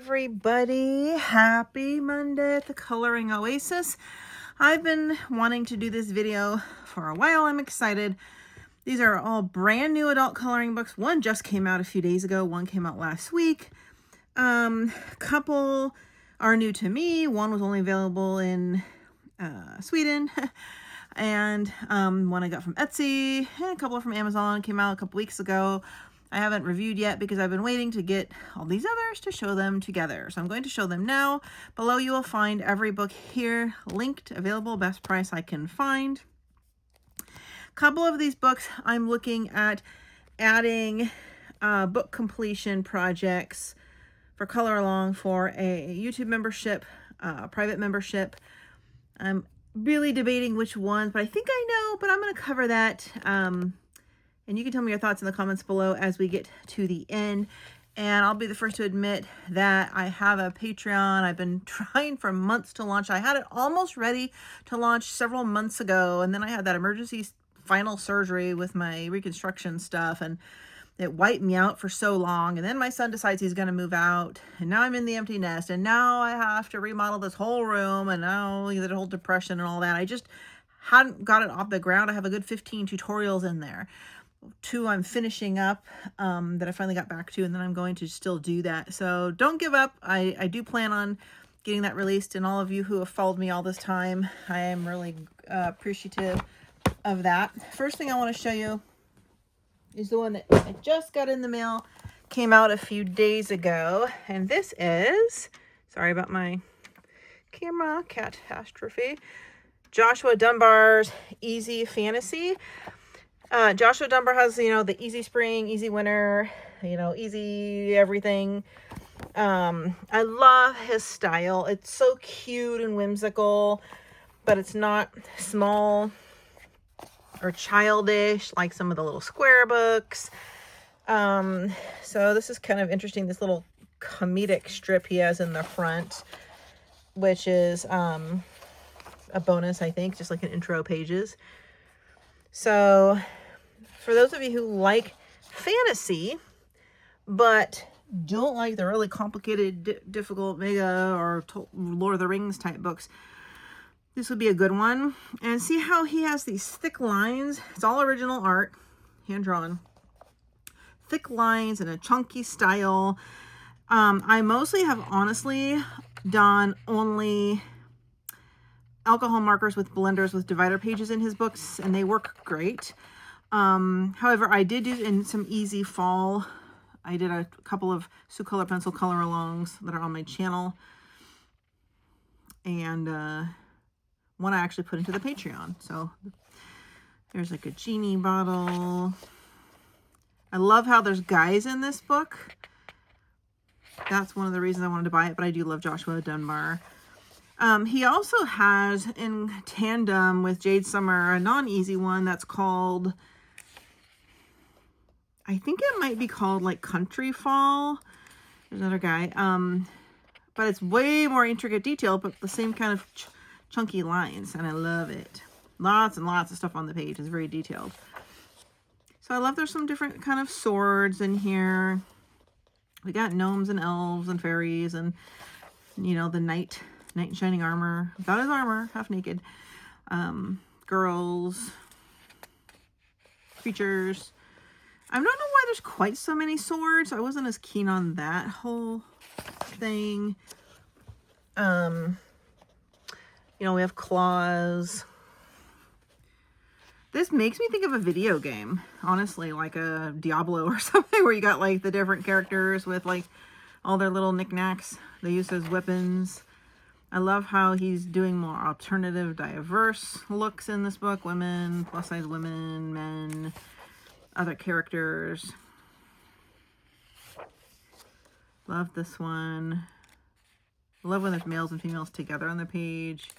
everybody. Happy Monday at the Coloring Oasis. I've been wanting to do this video for a while. I'm excited. These are all brand new adult coloring books. One just came out a few days ago. One came out last week. A couple are new to me. One was only available in Sweden. And one I got from Etsy, and a couple from Amazon. Came out a couple weeks ago. I haven't reviewed yet because I've been waiting to get all these others to show them together. So I'm going to show them now. Below you will find every book here linked, available, best price I can find. A couple of these books I'm looking at adding book completion projects for color along for a YouTube membership, private membership. I'm really debating which ones, but I think I know, but I'm going to cover that. And you can tell me your thoughts in the comments below as we get to the end. And I'll be the first to admit that I have a Patreon. I've been trying for months to launch. I had it almost ready to launch several months ago. And then I had that emergency final surgery with my reconstruction stuff. And it wiped me out for so long. And then my son decides he's going to move out. And now I'm in the empty nest. And now I have to remodel this whole room. And now the whole depression and all that. I just hadn't got it off the ground. I have a good 15 tutorials in there. 2 I'm finishing up that I finally got back to, and then I'm going to still do that. So don't give up. I do plan on getting that released, and all of you who have followed me all this time, I am really appreciative of that. First thing I want to show you is the one that I just got in the mail. Came out a few days ago, and this is, sorry about my camera catastrophe, Joshua Dunbar's Easy Fantasy. Joshua Dunbar has, the easy spring, easy winter, easy everything. I love his style. It's so cute and whimsical, but it's not small or childish like some of the little square books. So this is kind of interesting, this little comedic strip he has in the front, which is a bonus, I think, just like an intro pages. So for those of you who like fantasy, but don't like the really complicated, difficult mega or Lord of the Rings type books, this would be a good one. And see how he has these thick lines. It's all original art, hand-drawn. Thick lines in a chunky style. I mostly have honestly done only alcohol markers with blenders with divider pages in his books, and they work great. However, I did do in some easy fall. I did a couple of Sioux Color pencil color alongs that are on my channel, and one I actually put into the Patreon. So there's like a genie bottle. I love how there's guys in this book. That's one of the reasons I wanted to buy it, but I do love Joshua Dunbar. He also has, in tandem with Jade Summer, a non-easy one that's called, I think it might be called like Country Fall. There's another guy. But it's way more intricate detail, but the same kind of chunky lines, and I love it. Lots and lots of stuff on the page. It's very detailed. So I love there's some different kind of swords in here. We got gnomes and elves and fairies and, the knight in shining armor, about his armor, half naked. Girls, creatures. I don't know why there's quite so many swords. I wasn't as keen on that whole thing. We have claws. This makes me think of a video game, honestly, like a Diablo or something, where you got like the different characters with like all their little knickknacks they use as weapons. I love how he's doing more alternative, diverse looks in this book. Women, plus-size women, men, other characters. Love this one. Love when there's males and females together on the page.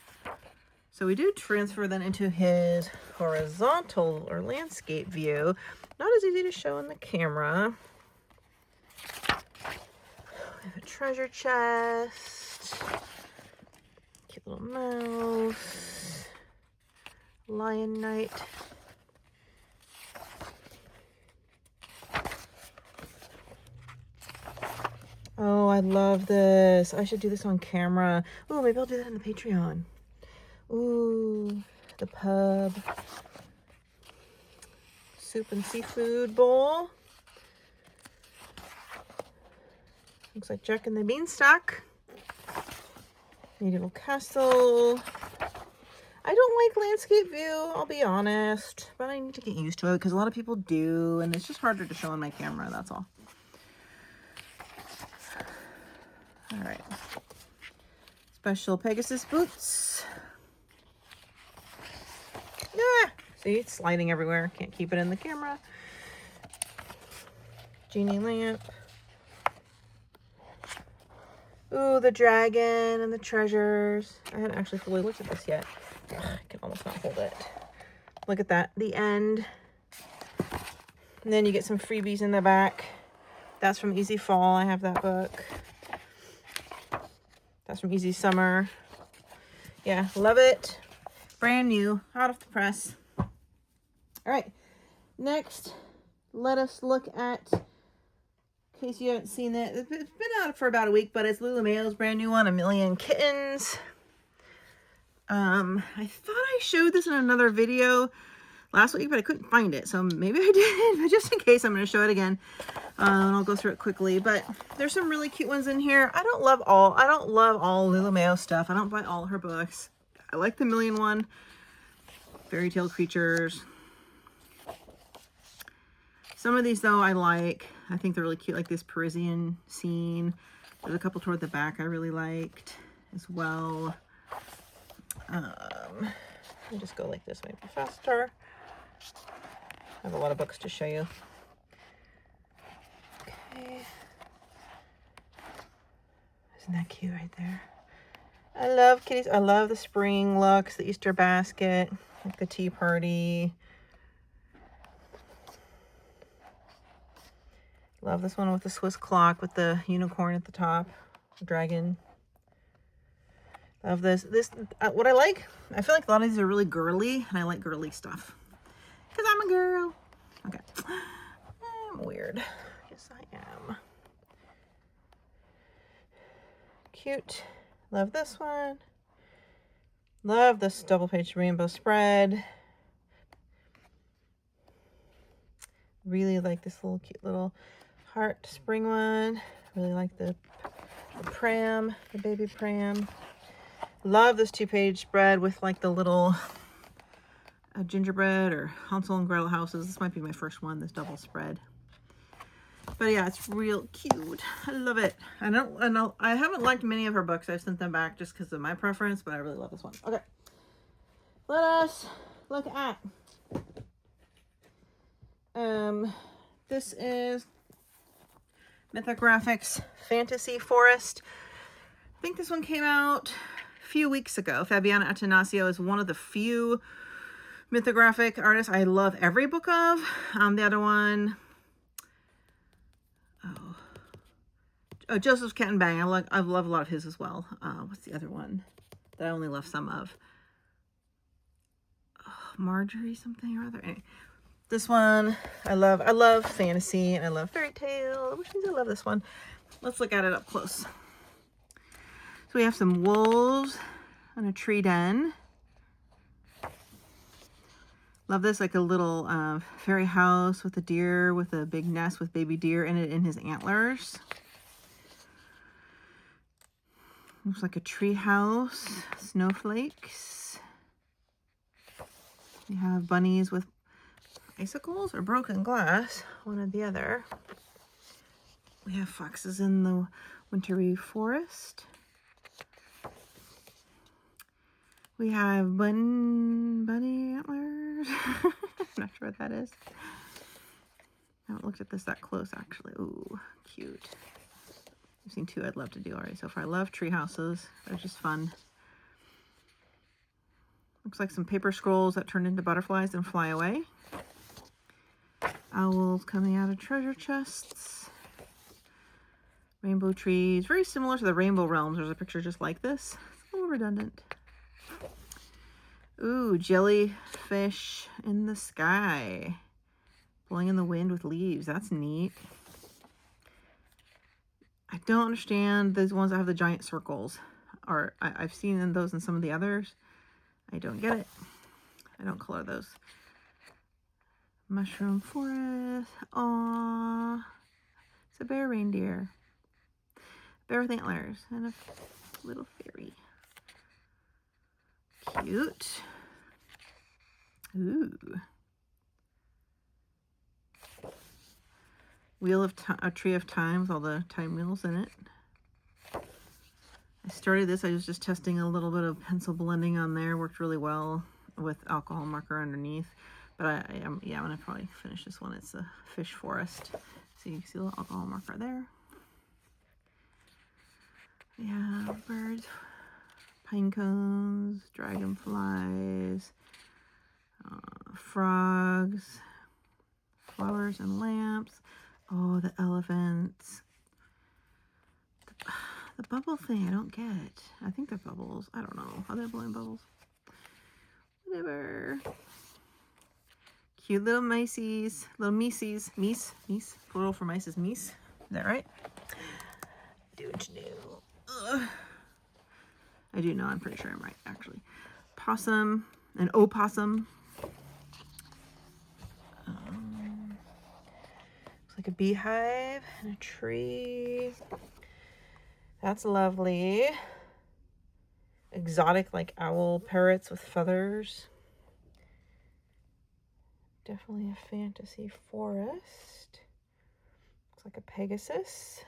So we do transfer then into his horizontal or landscape view. Not as easy to show on the camera. We have a treasure chest. Cute little mouse. Lion Knight. Oh, I love this. I should do this on camera. Oh, maybe I'll do that in the Patreon. Ooh, the pub. Soup and seafood bowl. Looks like Jack and the Beanstalk. Medieval castle. I don't like landscape view, I'll be honest, but I need to get used to it because a lot of people do, and it's just harder to show on my camera, that's all. All right. Special Pegasus boots. Ah, see, it's sliding everywhere. Can't keep it in the camera. Genie lamp. Ooh, the dragon and the treasures. I hadn't actually fully looked at this yet. Ugh, I can almost not hold it. Look at that, the end. And then you get some freebies in the back. That's from Easy Fall. I have that book. That's from Easy Summer. Yeah, love it. Brand new, out of the press. All right, next, let us look at, in case you haven't seen it, it's been out for about a week, but it's Lulu Mayo's brand new one, A Million Kittens. I thought I showed this in another video last week, but I couldn't find it, so maybe I did, but just in case, I'm going to show it again, and I'll go through it quickly. But there's some really cute ones in here. I don't love all Lulu Mayo stuff. I don't buy all her books. I like the Million one, Fairy Tale Creatures. Some of these though I like. I think they're really cute, like this Parisian scene. There's a couple toward the back I really liked as well. Let me just go like this, maybe faster. I have a lot of books to show you. Okay. Isn't that cute right there? I love kitties. I love the spring looks, the Easter basket, like the tea party. Love this one with the Swiss clock with the unicorn at the top, dragon. Love this. What I like, I feel like a lot of these are really girly, and I like girly stuff. Because I'm a girl. Okay. I'm weird. Yes, I am. Cute. Love this one. Love this double page rainbow spread. Really like this little cute little heart spring one. Really like the pram, the baby pram. Love this 2-page spread with like the little gingerbread or Hansel and Gretel houses. This might be my first one, this double spread. But yeah, it's real cute. I love it. I haven't liked many of her books. I've sent them back just because of my preference, but I really love this one. Okay. Let us look at this is Mythographic's Fantasy Forest. I think this one came out a few weeks ago. Fabiana Attanasio is one of the few Mythographic artists I love every book of. The other one, Joseph's Cat and Bang. I love a lot of his as well. What's the other one that I only love some of? Marjorie something or other. Anyway, this one I love fantasy, and I love fairy tale, which means I love this one. Let's look at it up close. So we have some wolves and a tree den. Love this, like a little fairy house with a deer with a big nest with baby deer in it in his antlers. Looks like a tree house, snowflakes. We have bunnies with icicles or broken glass, one or the other. We have foxes in the wintry forest. We have bunny antlers. I'm not sure what that is. I haven't looked at this that close, actually. Ooh, cute. I've seen two I'd love to do already so far. I love tree houses. They're just fun. Looks like some paper scrolls that turn into butterflies and fly away. Owls coming out of treasure chests. Rainbow trees. Very similar to the Rainbow Realms. There's a picture just like this. It's a little redundant. Ooh, jellyfish in the sky. Blowing in the wind with leaves. That's neat. I don't understand those ones that have the giant circles. Or I've seen those in some of the others. I don't get it. I don't color those. Mushroom forest. Aww. It's a bear reindeer. Bear with antlers and a little fairy. Cute. Ooh. Wheel of a tree of time with all the time wheels in it. I started this. I was just testing a little bit of pencil blending on there. Worked really well with alcohol marker underneath. But I'm gonna probably finish this one. It's a fish forest. So you can see a little alcohol marker there. Yeah, birds, pine cones, dragonflies, frogs, flowers and lamps. Oh, the elephants. The bubble thing I don't get. I think they're bubbles. I don't know. Are they blowing bubbles? Whatever. Cute little mices. Little mices. Meese. Plural for mice is meese. Is that right? Don't know. Ugh. I do know. I'm pretty sure I'm right, actually. Possum. An opossum. Looks like a beehive and a tree. That's lovely. Exotic, like owl parrots with feathers. Definitely a fantasy forest. Looks like a Pegasus.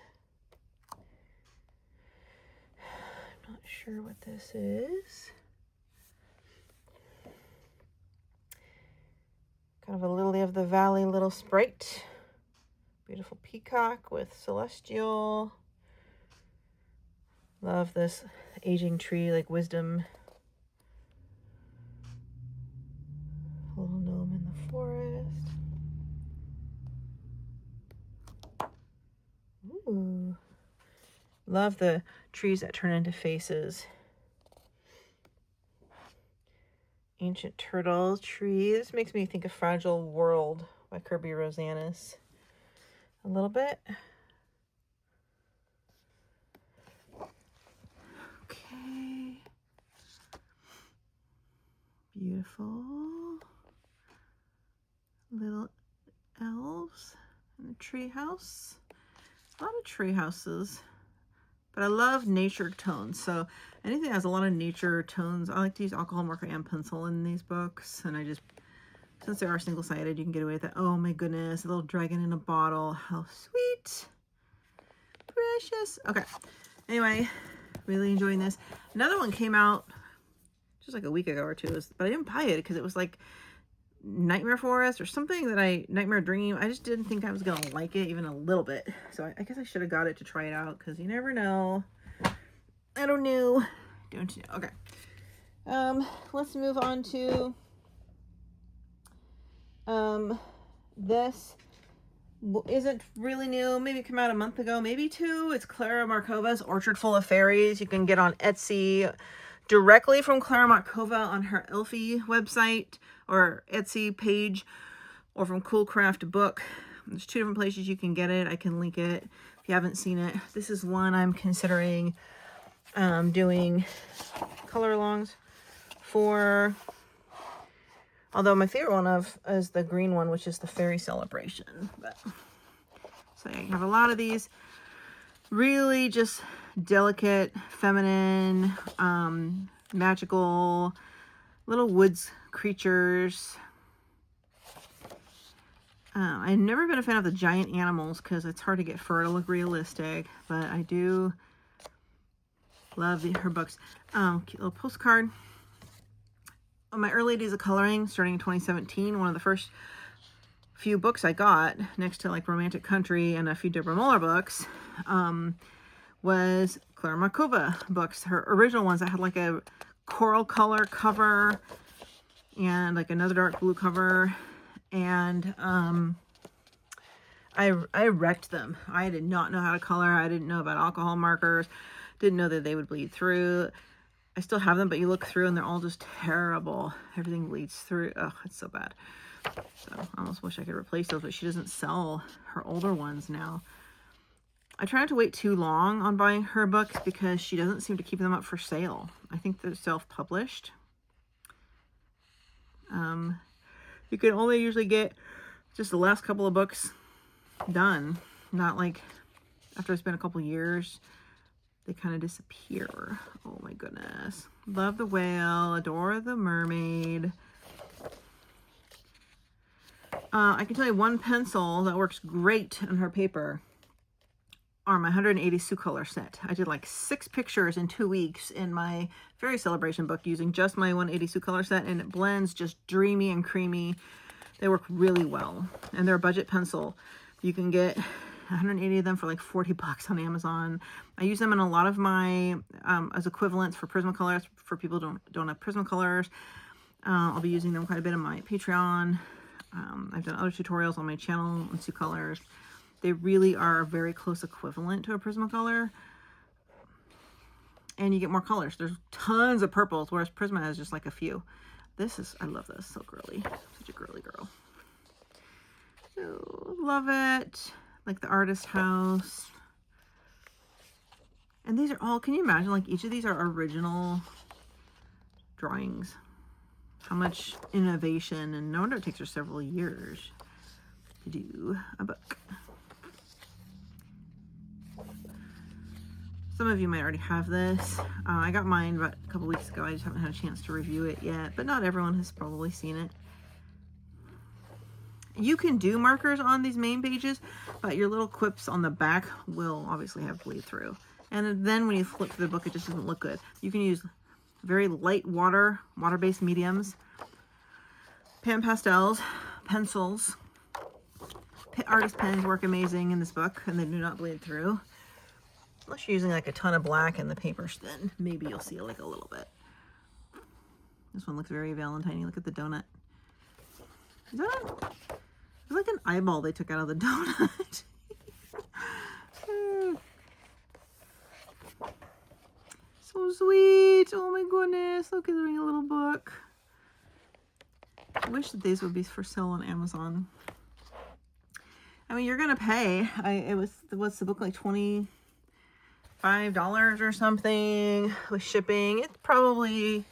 I'm not sure what this is. Kind of a lily of the valley little sprite. Beautiful peacock with celestial. Love this aging tree, like wisdom. A little gnome in the forest. Ooh. Love the trees that turn into faces. Ancient turtle tree. This makes me think of Fragile World by Kirby Rosanis. A little bit. Okay. Beautiful. Little elves in the tree house. A lot of tree houses. But I love nature tones. So anything that has a lot of nature tones, I like to use alcohol marker and pencil in these books. And I just, since they are single-sided, you can get away with it. Oh my goodness, a little dragon in a bottle. How sweet. Precious. Okay. Anyway, really enjoying this. Another one came out just like a week ago or two, but I didn't buy it because it was like Nightmare Forest or something that Nightmare Dream. I just didn't think I was gonna like it even a little bit. So I guess I should have got it to try it out because you never know. I don't know. Don't you know? Okay. Let's move on to this isn't really new. Maybe it came out a month ago, maybe two. It's Clara Markova's Orchard Full of Fairies. You can get on Etsy directly from Clara Markova on her Elfie website or Etsy page, or from Cool Craft Book. There's two different places you can get it. I can link it if you haven't seen it. This is one I'm considering doing color alongs for. Although my favorite one is the green one, which is the Fairy Celebration. But, so yeah, you have a lot of these really just delicate, feminine, magical little woods creatures. I've never been a fan of the giant animals because it's hard to get fur to look realistic, but I do love her books. Cute little postcard. On my early days of coloring, starting in 2017, one of the first few books I got, next to like Romantic Country and a few Deborah Muller books, was Clara Markova books. Her original ones that had like a coral color cover and like another dark blue cover. And I wrecked them. I did not know how to color. I didn't know about alcohol markers. Didn't know that they would bleed through. I still have them, but you look through and they're all just terrible. Everything bleeds through. Oh, it's so bad. So I almost wish I could replace those, but she doesn't sell her older ones now. I try not to wait too long on buying her books because she doesn't seem to keep them up for sale. I think they're self-published. You can only usually get just the last couple of books done. Not like after it's been a couple years, they kind of disappear. Oh my goodness. Love the whale, adore the mermaid. I can tell you one pencil that works great on her paper are my 180 Sioux color set. I did like 6 pictures in 2 weeks in my fairy celebration book using just my 180 Sioux color set, and it blends just dreamy and creamy. They work really well, and they're a budget pencil. You can get 180 of them for like 40 bucks on Amazon. I use them in a lot of my as equivalents for Prismacolors for people who don't have Prismacolors. I'll be using them quite a bit on my Patreon. I've done other tutorials on my channel on Sioux colors. They really are a very close equivalent to a Prismacolor. And you get more colors. There's tons of purples, whereas Prisma has just like a few. This is, I love this. So girly. Such a girly girl. Oh, love it. Like the artist house. And these are all, can you imagine, like each of these are original drawings. How much innovation, and no wonder it takes her several years to do a book. Some of you might already have this. I got mine about a couple weeks ago. I just haven't had a chance to review it yet, but not everyone has probably seen it. You can do markers on these main pages, but your little quips on the back will obviously have bleed through. And then when you flip through the book, it just doesn't look good. You can use very light water-based mediums, pan pastels, pencils. Artist pens work amazing in this book, and they do not bleed through. Unless you're using like a ton of black in the papers, then maybe you'll see like a little bit. This one looks very Valentine-y. Look at the donut. Is that it's like an eyeball they took out of the donut. So sweet. Oh my goodness. Look, it's doing a little book. I wish that these would be for sale on Amazon. I mean, you're gonna pay. What's the book, like $25 or something with shipping? It's probably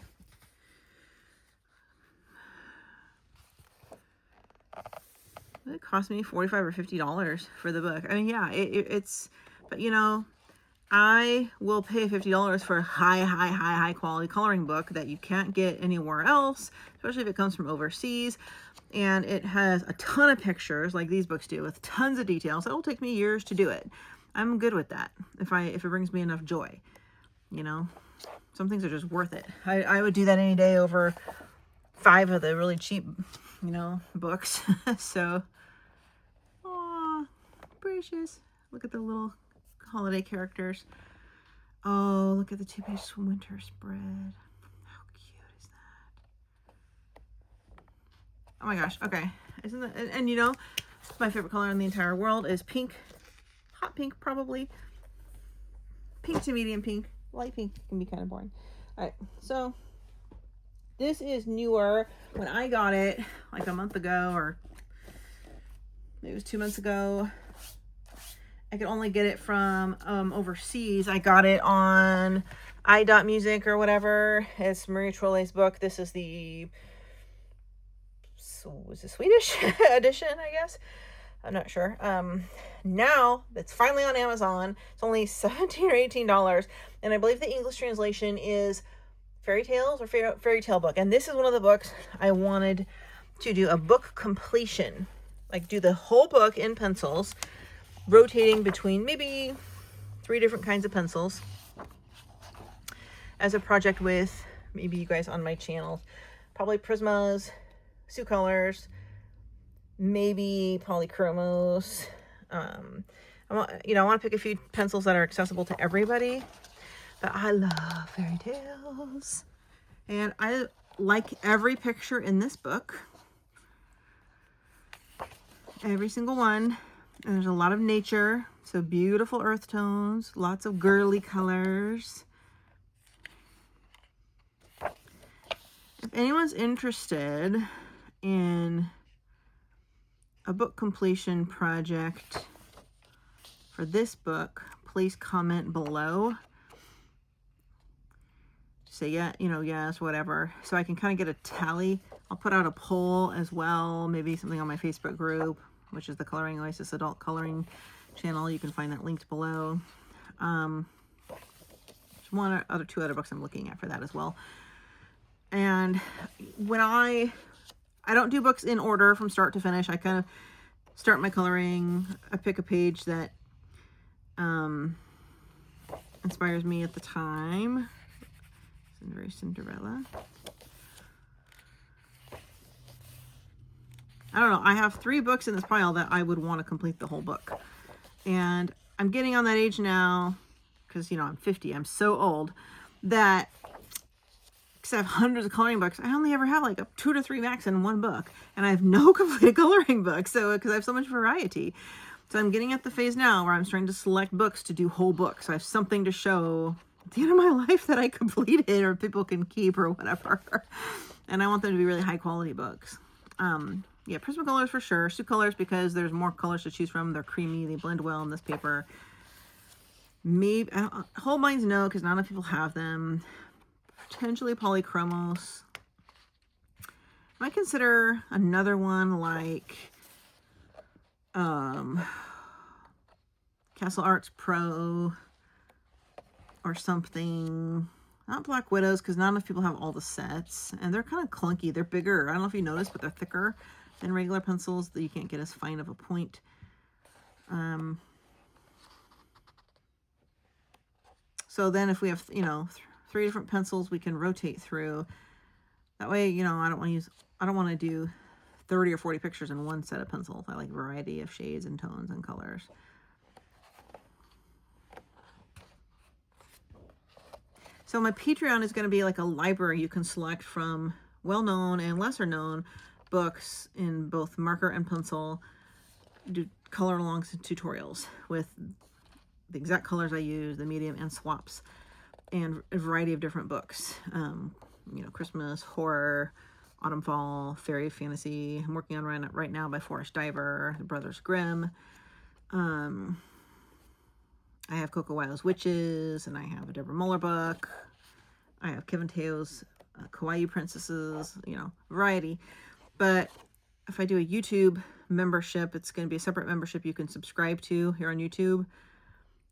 it cost me $45 or $50 for the book. I mean, yeah, it's, but you know, I will pay $50 for a high quality coloring book that you can't get anywhere else, especially if it comes from overseas. And it has a ton of pictures like these books do with tons of details. It'll take me years to do it. I'm good with that if it brings me enough joy. You know, some things are just worth it. I would do that any day over 5 of the really cheap, you know, books. So, aw, precious. Look at the little holiday characters. Oh, look at the 2 pages from Winter Spread. How cute is that? Oh my gosh. Okay. Isn't that, and you know, my favorite color in the entire world is pink. Hot pink, probably. Pink to medium pink. Light pink can be kind of boring. All right. So this is newer. When I got it like a month ago, or maybe it was 2 months ago, I could only get it from overseas. I got it on i.music or whatever. It's Marie Trolle's book. This is the Swedish edition, I guess. I'm not sure. Now it's finally on Amazon. It's only $17 or $18, and I believe the English translation is Fairy Tales or Fairy Tale Book. And this is one of the books I wanted to do a book completion, like do the whole book in pencils, rotating between maybe 3 different kinds of pencils as a project with maybe you guys on my channel. Probably Prismas, Sioux colors, maybe polychromos. I want to pick a few pencils that are accessible to everybody, but I love fairy tales, and I like every picture in this book, every single one. And there's a lot of nature, so beautiful earth tones, lots of girly colors. If anyone's interested in a book completion project for this book, please comment below. Say, yeah, you know, yes, whatever. So I can kind of get a tally. I'll put out a poll as well, maybe something on my Facebook group, which is the Coloring Oasis Adult Coloring channel. You can find that linked below. There's two other books I'm looking at for that as well. And when I don't do books in order from start to finish. I kind of start my coloring. I pick a page that inspires me at the time. It's very Cinderella. I don't know. I have 3 books in this pile that I would want to complete the whole book. And I'm getting on that age now, because, you know, I'm 50. I'm so old that, because I have hundreds of coloring books, I only ever have like 2 to 3 max in one book. And I have no completed coloring books, so because I have so much variety. So I'm getting at the phase now where I'm starting to select books to do whole books. So I have something to show at the end of my life that I completed or people can keep or whatever. And I want them to be really high quality books. Yeah, Prismacolors for sure. Soup colors because there's more colors to choose from. They're creamy. They blend well in this paper. Maybe whole lines no, because not enough people have them. Potentially polychromos. I might consider another one like Castle Arts Pro or something. Not Black Widows, because not enough people have all the sets. And they're kind of clunky. They're bigger. I don't know if you noticed, but they're thicker than regular pencils that you can't get as fine of a point. So then if we have, you know, 3 different pencils we can rotate through. That way, you know, I don't want to do 30 or 40 pictures in one set of pencils. I like a variety of shades and tones and colors. So my Patreon is going to be like a library you can select from well-known and lesser-known books in both marker and pencil. Do color alongs and tutorials with the exact colors I use, the medium, and swaps, and a variety of different books. You know, Christmas, horror, autumn, fall, fairy, fantasy. I'm working on right now by Forrest Diver, The Brothers Grimm. I have Coco Wild's Witches, and I have a Deborah Muller book. I have Kevin Teo's Kawaii Princesses, you know, variety. But if I do a YouTube membership, it's going to be a separate membership you can subscribe to here on YouTube.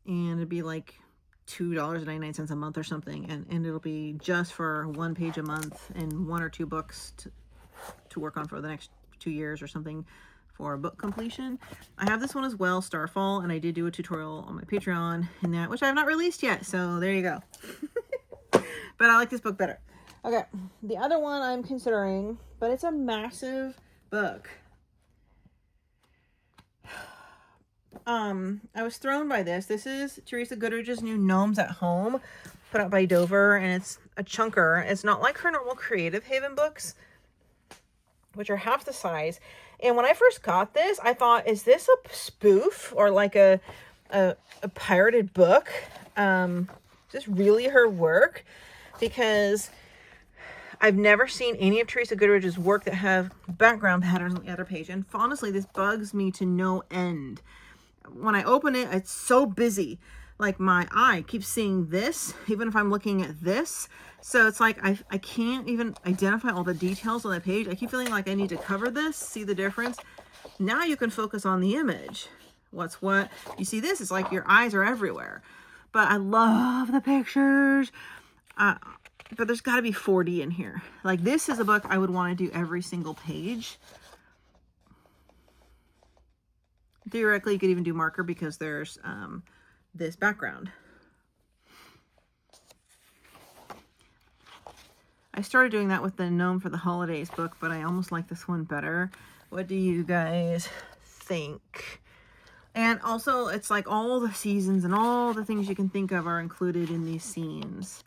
And it'd be like $2.99 a month or something. And it'll be just for 1 page a month and 1 or 2 books to work on for the next 2 years or something for book completion. I have this one as well, Starfall, and I did do a tutorial on my Patreon in that, which I have not released yet. So there you go. But I like this book better. Okay, the other one I'm considering, but it's a massive book. I was thrown by this. This is Teresa Goodrich's new Gnomes at Home, put out by Dover, and it's a chunker. It's not like her normal Creative Haven books, which are half the size. And when I first got this, I thought, is this a spoof or like a pirated book? Is this really her work? Because I've never seen any of Teresa Goodrich's work that have background patterns on the other page. And honestly, this bugs me to no end. When I open it, it's so busy. Like my eye keeps seeing this, even if I'm looking at this. So it's like I can't even identify all the details on the page. I keep feeling like I need to cover this, see the difference. Now you can focus on the image. What's what? You see this, it's like your eyes are everywhere. But I love the pictures. But there's got to be 4D in here. Like this is a book I would want to do every single page. Theoretically, you could even do marker because there's this background. I started doing that with the Gnome for the Holidays book, but I almost like this one better. What do you guys think? And also, it's like all the seasons and all the things you can think of are included in these scenes.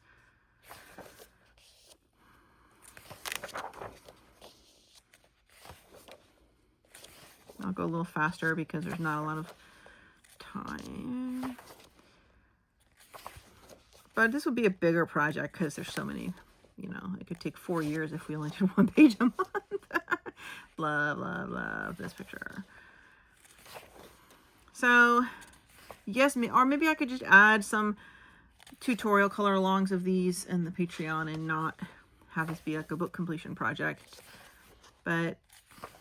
I'll go a little faster because there's not a lot of time. But this would be a bigger project because there's so many, you know, it could take 4 years if we only did 1 page a month. Love, love, love this picture. So Yes, or maybe I could just add some tutorial color alongs of these in the Patreon and not have this be like a book completion project. But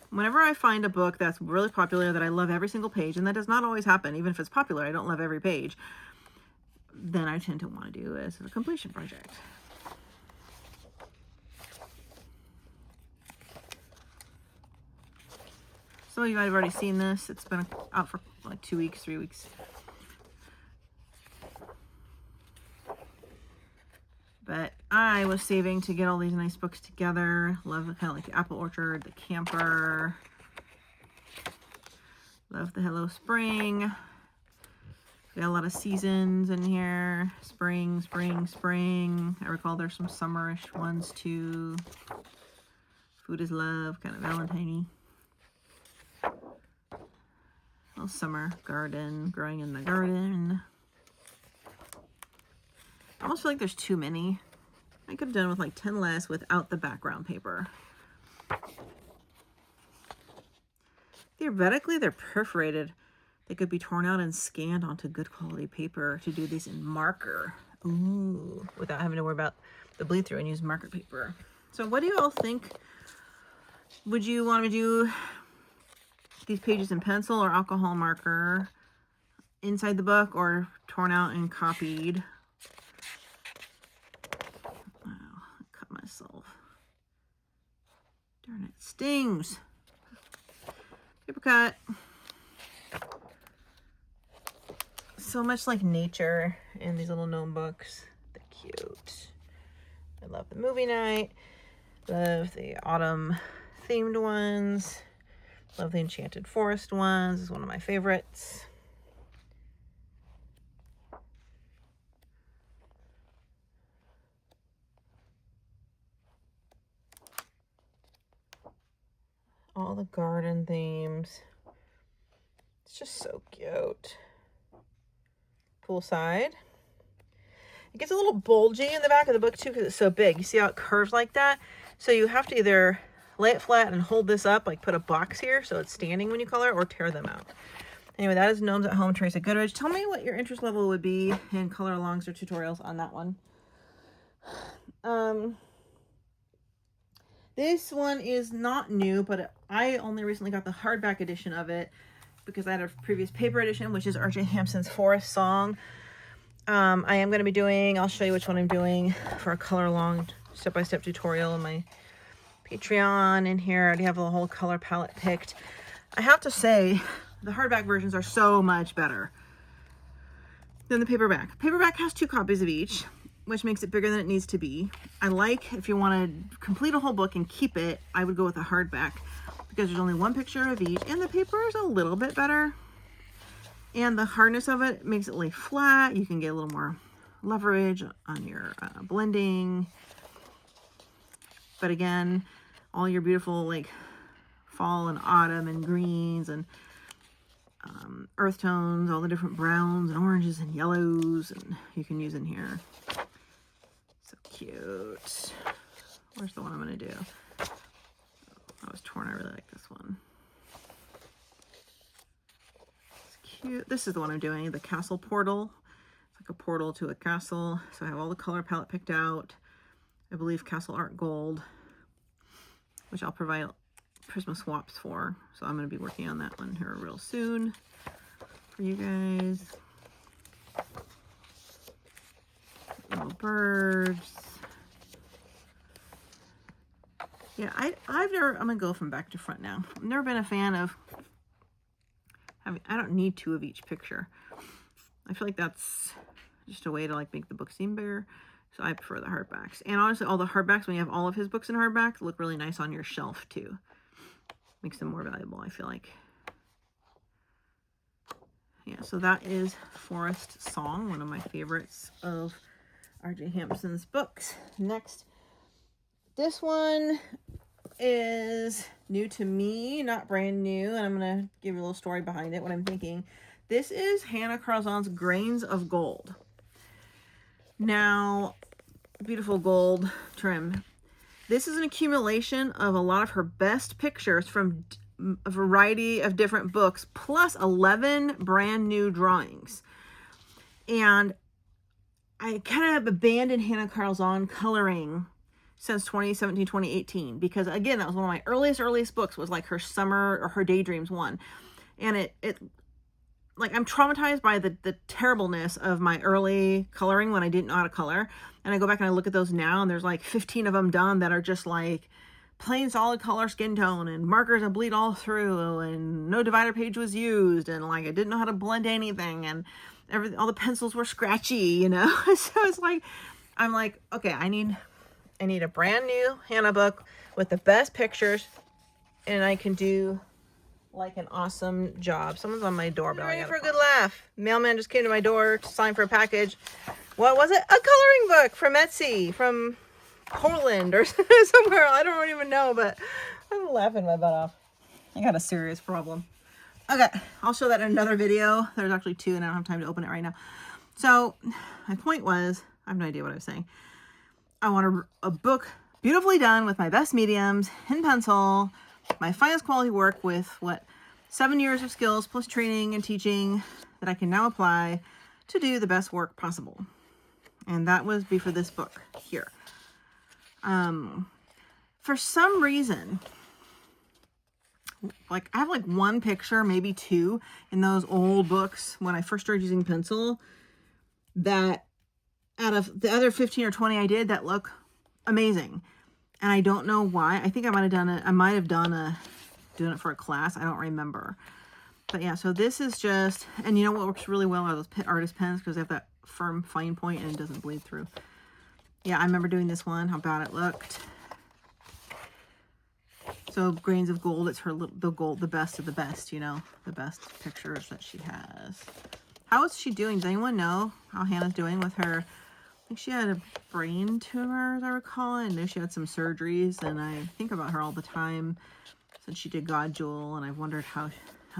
whenever I find a book that's really popular that I love every single page, and that does not always happen, even if it's popular, I don't love every page, then I tend to want to do it as a completion project. So you might have already seen this. It's been out for like 2 weeks, 3 weeks. But I was saving to get all these nice books together. Love the kind of like the Apple Orchard, the Camper. Love the Hello Spring. We got a lot of seasons in here. Spring, spring, spring. I recall there's some summerish ones too. Food is Love, kind of Valentine-y. Little summer garden, growing in the garden. I almost feel like there's too many. I could have done with like 10 less without the background paper. Theoretically, they're perforated. They could be torn out and scanned onto good quality paper to do these in marker. Ooh, without having to worry about the bleed through and use marker paper. So what do you all think? Would you want to do these pages in pencil or alcohol marker inside the book, or torn out and copied? Myself. Darn it, stings. Paper cut. So much like nature in these little gnome books. They're cute. I love the movie night. Love the autumn themed ones. Love the enchanted forest ones. This is one of my favorites. All the garden themes. It's just so cute. Poolside. It gets a little bulgy in the back of the book too because it's so big. You see how it curves like that? So you have to either lay it flat and hold this up, like put a box here so it's standing when you color, or tear them out. Anyway, that is Gnomes at Home, Teresa Goodrich. Tell me what your interest level would be in color alongs or tutorials on that one. This one is not new, but I only recently got the hardback edition of it because I had a previous paper edition, which is R.J. Hampson's Forest Song. I am going to be doing, I'll show you which one I'm doing for a color along step-by-step tutorial in my Patreon. In here, I already have the whole color palette picked. I have to say, the hardback versions are so much better than the paperback. Paperback has 2 copies of each, which makes it bigger than it needs to be. I like, if you want to complete a whole book and keep it, I would go with a hardback because there's only 1 picture of each, and the paper is a little bit better. And the hardness of it makes it lay flat. You can get a little more leverage on your blending. But again, all your beautiful like fall and autumn and greens and earth tones, all the different browns and oranges and yellows, and you can use in here. So cute. Where's the one I'm going to do? Oh, that was torn. I really like this one. It's cute. This is the one I'm doing, the castle portal. It's like a portal to a castle. So I have all the color palette picked out. I believe Castle Art Gold, which I'll provide Christmas swaps for. So I'm going to be working on that one here real soon for you guys. Little birds. Yeah, I'm going to go from back to front now. I've never been a fan of having, I don't need 2 of each picture. I feel like that's just a way to like make the book seem bigger. So I prefer the hardbacks. And honestly, all the hardbacks, when you have all of his books in hardback, look really nice on your shelf too. Makes them more valuable, I feel like. Yeah, so that is Forest Song, one of my favorites of R.J. Hampson's books. Next, this one is new to me, not brand new, and I'm going to give you a little story behind it, what I'm thinking. This is Hannah Carzon's Grains of Gold. Now, beautiful gold trim. This is an accumulation of a lot of her best pictures from a variety of different books, plus 11 brand new drawings. And I kind of abandoned Hannah Carlzon coloring since 2017, 2018, because again, that was one of my earliest books, was like her summer or her daydreams one. And it like, I'm traumatized by the terribleness of my early coloring when I didn't know how to color. And I go back and I look at those now, and there's like 15 of them done that are just like plain solid color skin tone and markers that bleed all through, and no divider page was used, and like I didn't know how to blend anything, and all the pencils were scratchy, you know. So it's like, I'm like, okay, I need a brand new Hannah book with the best pictures, and I can do like an awesome job. Someone's on my doorbell. Ready for a good laugh. Mailman just came to my door to sign for a package. What was it? A coloring book from Etsy, from Poland or somewhere. I don't even know, but I'm laughing my butt off. I got a serious problem. Okay, I'll show that in another video. There's actually two, and I don't have time to open it right now. So my point was, I have no idea what I was saying. I want a book beautifully done with my best mediums in pencil, my finest quality work with 7 years of skills plus training and teaching that I can now apply to do the best work possible. And that was for this book here. For some reason, like I have like one picture, maybe two in those old books when I first started using pencil, that out of the other 15 or 20 I did, that look amazing. And I don't know why. I think I might have done doing it for a class. I don't remember. But yeah, so this is just, and you know what works really well are those artist pens, because they have that firm fine point and it doesn't bleed through. Yeah, I remember doing this one, how bad it looked. So Grains of Gold, it's the best of the best, you know, the best pictures that she has. How is she doing? Does anyone know how Hannah's doing with her? I think she had a brain tumor, as I recall. I know she had some surgeries, and I think about her all the time since she did God Jewel, and I've wondered how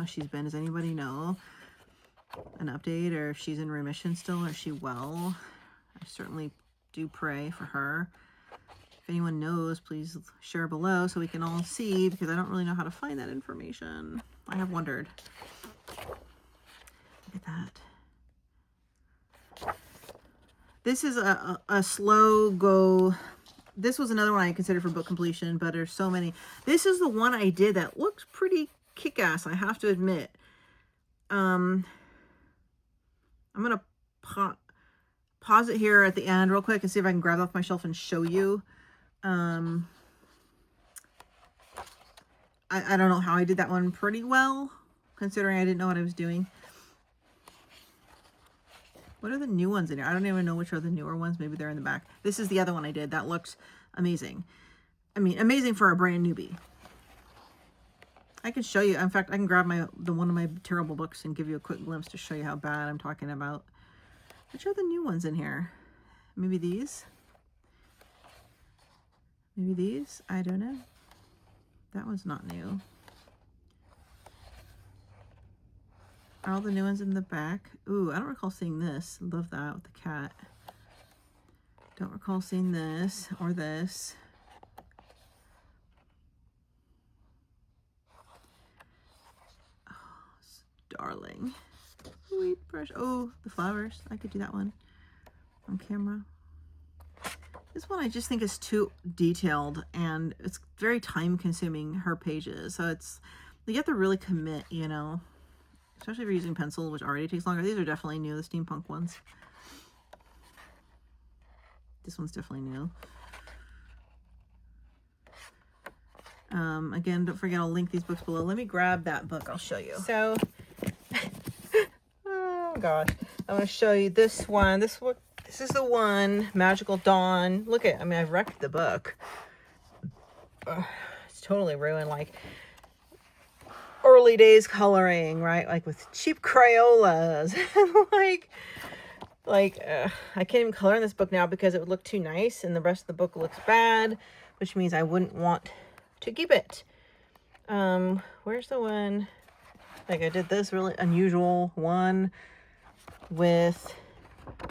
she's been. Does anybody know an update, or if she's in remission still, or is she well? I certainly do pray for her. If anyone knows, please share below so we can all see, because I don't really know how to find that information. I have wondered. Look at that. This is a slow go. This was another one I considered for book completion, but there's so many. This is the one I did that looks pretty kick-ass, I have to admit. I'm going to pause it here at the end real quick and see if I can grab it off my shelf and show you. I don't know how I did that one pretty well, considering I didn't know what I was doing. What are the new ones in here? I don't even know which are the newer ones. Maybe they're in the back. This is the other one I did. That looked amazing. I mean, amazing for a brand newbie. I can show you. In fact, I can grab one of my terrible books and give you a quick glimpse to show you how bad I'm talking about. Which are the new ones in here? Maybe these? Maybe these? I don't know. That one's not new. Are all the new ones in the back? Ooh, I don't recall seeing this. Love that with the cat. Don't recall seeing this or this. Oh, darling. Sweet brush. Oh, the flowers. I could do that one on camera. This one I just think is too detailed, and it's very time consuming, her pages. So you have to really commit, you know. Especially if you're using pencil, which already takes longer. These are definitely new, the steampunk ones. This one's definitely new. Again, don't forget, I'll link these books below. Let me grab that book. I'll show you. So, oh gosh, I'm going to show you this one. This is the one, Magical Dawn. Look at, I mean, I've wrecked the book. It's totally ruined. Like, early days coloring, right? Like with cheap Crayolas. I can't even color in this book now because it would look too nice, and the rest of the book looks bad, which means I wouldn't want to keep it. Where's the one? Like, I did this really unusual one with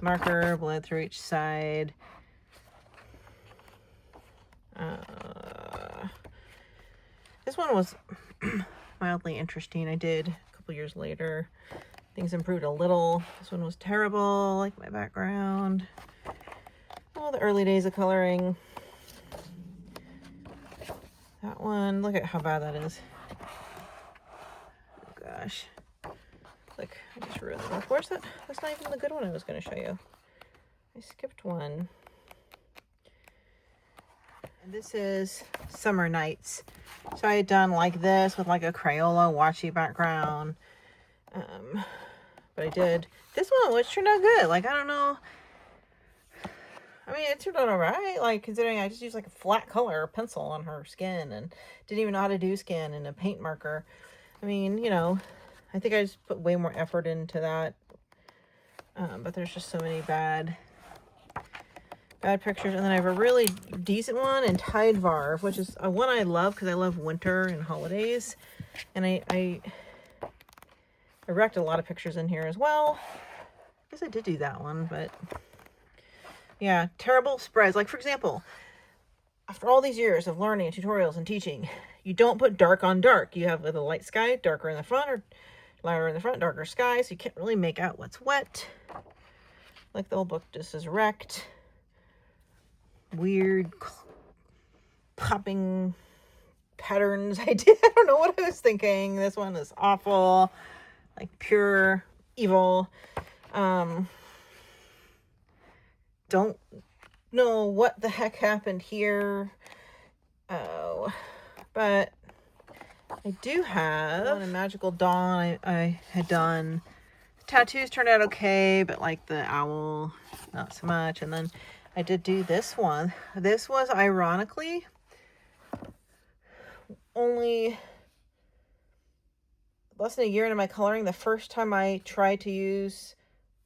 marker bled through each side. This one was mildly interesting. I did a couple years later. Things improved a little. This one was terrible, like my background. Oh, the early days of coloring. That one, look at how bad that is. Oh gosh. Look, I just ruined it. Where's that? That's not even the good one I was going to show you. I skipped one. And this is Summer Nights. So I had done like this with like a Crayola washi background. But I did this one, which turned out good. Like, I don't know. I mean, it turned out all right. Like, considering I just used like a flat color pencil on her skin and didn't even know how to do skin and a paint marker. I mean, you know, I think I just put way more effort into that. But there's just so many bad pictures. And then I have a really decent one in Tide Varv, which is one I love because I love winter and holidays. And I wrecked a lot of pictures in here as well. I guess I did do that one, but yeah, terrible spreads. Like, for example, after all these years of learning and tutorials and teaching, you don't put dark on dark. You have with a light sky, darker in the front, or lighter in the front, darker sky, so you can't really make out what's wet. Like, the whole book just is wrecked. Weird popping patterns. I don't know what I was thinking. This one is awful. Like, pure evil. Don't know what the heck happened here. Oh, but I do have one, a Magical Dawn I had done. The tattoos turned out okay, but like the owl, not so much. And then I did do this one. This was ironically only less than a year into my coloring. The first time I tried to use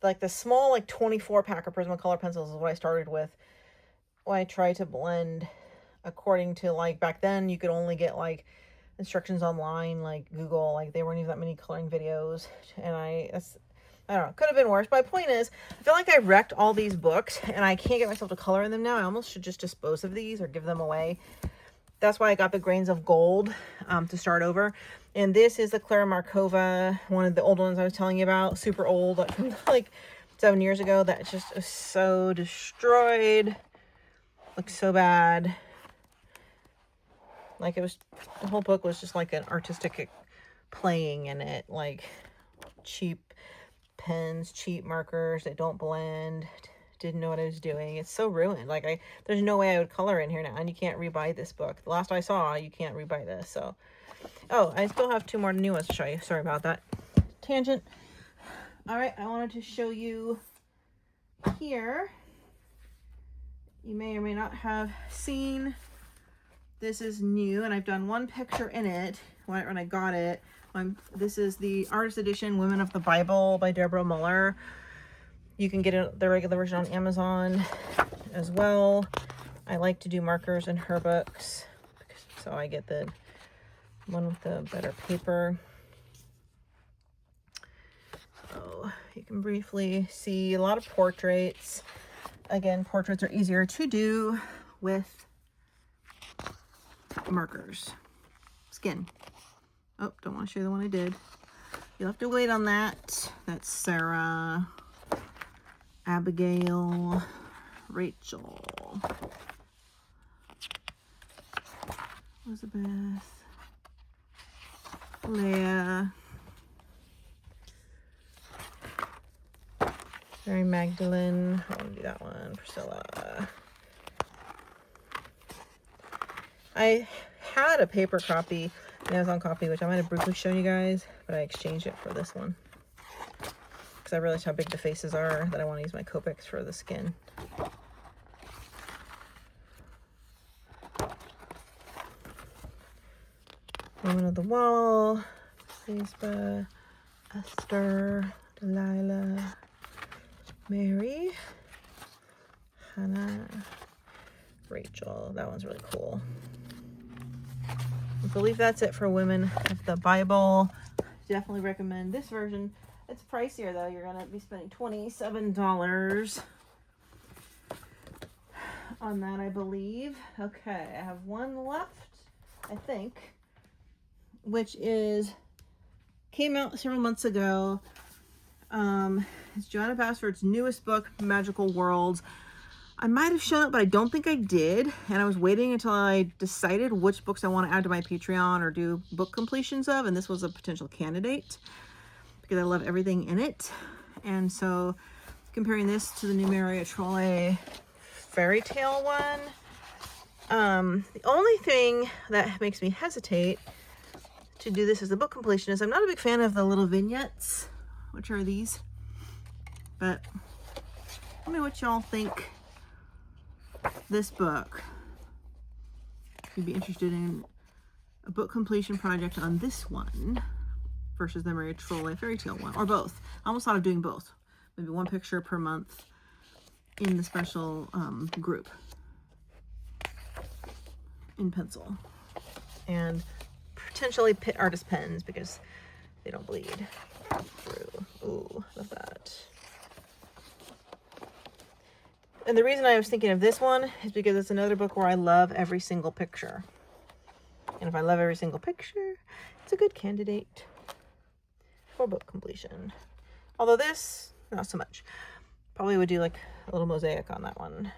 like the small, like 24 pack of Prismacolor pencils is what I started with. When I tried to blend according to, like, back then you could only get like instructions online, like Google, like they weren't even that many coloring videos. And I don't know, could have been worse. My point is, I feel like I wrecked all these books and I can't get myself to color in them now. I almost should just dispose of these or give them away. That's why I got the Grains of Gold to start over. And this is the Clara Markova, one of the old ones I was telling you about, super old, like 7 years ago. That just is so destroyed. Looks so bad. Like, it was, the whole book was just like an artistic playing in it. Like, cheap pens, cheap markers that don't blend. Didn't know what I was doing. It's so ruined. Like, there's no way I would color in here now, and you can't rebuy this book. The last I saw, you can't rebuy this. So, oh, I still have 2 more new ones to show you. Sorry about that tangent. All right, I wanted to show you here. You may or may not have seen. This is new, and I've done one picture in it when I got it. This is the Artist Edition, Women of the Bible by Deborah Muller. You can get the regular version on Amazon as well. I like to do markers in her books, so I get the one with the better paper. So you can briefly see a lot of portraits. Again, portraits are easier to do with markers. Skin. Oh, don't want to show you the one I did. You'll have to wait on that. That's Sarah, Abigail, Rachel, Elizabeth, Leah, Mary Magdalene. I want to do that one. Priscilla. I had a paper copy, an Amazon copy, which I might have briefly shown you guys, but I exchanged it for this one because I realized how big the faces are that I want to use my Copics for the skin. Woman of the Wall, Lisbeth, Esther, Delilah, Mary, Hannah, Rachel. That one's really cool. I believe that's it for Women of the Bible. Definitely recommend this version. It's pricier though. You're gonna be spending $27 on that, I believe. Okay, I have one left, I think, which came out several months ago. It's Joanna Basford's newest book, Magical Worlds. I might have shown it, but I don't think I did. And I was waiting until I decided which books I want to add to my Patreon or do book completions of. And this was a potential candidate because I love everything in it. And so comparing this to the new Trolle fairy tale one, the only thing that makes me hesitate to do this as a book completion is I'm not a big fan of the little vignettes, which are these. But tell me what y'all think. This book, if you'd be interested in a book completion project on this one versus the Trolle fairy tale one, or both. I almost thought of doing both. Maybe one picture per month in the special group in pencil. And potentially artist pens because they don't bleed through. Ooh, love that. And the reason I was thinking of this one is because it's another book where I love every single picture. And if I love every single picture, it's a good candidate for book completion. Although this, not so much. Probably would do like a little mosaic on that one.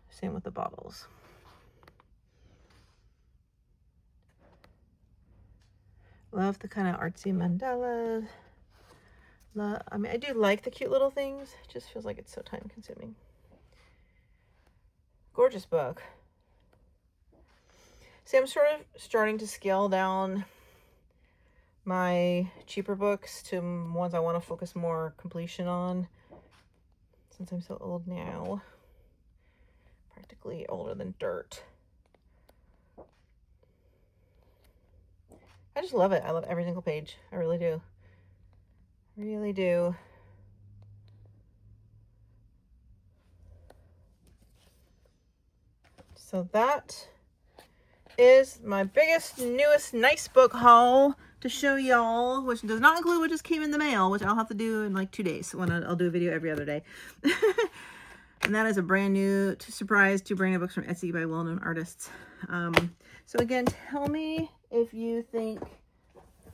Same with the bottles. Love the kind of artsy mandala. I mean, I do like the cute little things. It just feels like it's so time consuming. Gorgeous book. See, I'm sort of starting to scale down my cheaper books to ones I want to focus more completion on. Since I'm so old now. Practically older than dirt. I just love it. I love every single page. I really do. Really do. So that is my biggest, newest, nice book haul to show y'all, which does not include what just came in the mail, which I'll have to do in like 2 days when I'll do a video every other day. And that is a brand new surprise, 2 brand new books from Etsy by well-known artists. So again, tell me if you think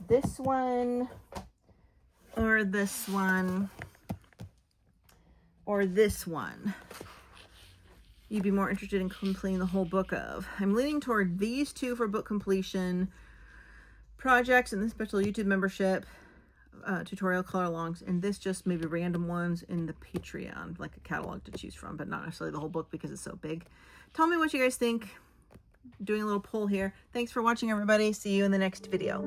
this one or this one or this one you'd be more interested in completing the whole book of. I'm leaning toward these 2 for book completion projects and the special YouTube membership, tutorial color alongs, and this just maybe random ones in the Patreon, like a catalog to choose from, but not necessarily the whole book because it's so big. Tell me what you guys think. Doing a little poll here. Thanks for watching, everybody. See you in the next video.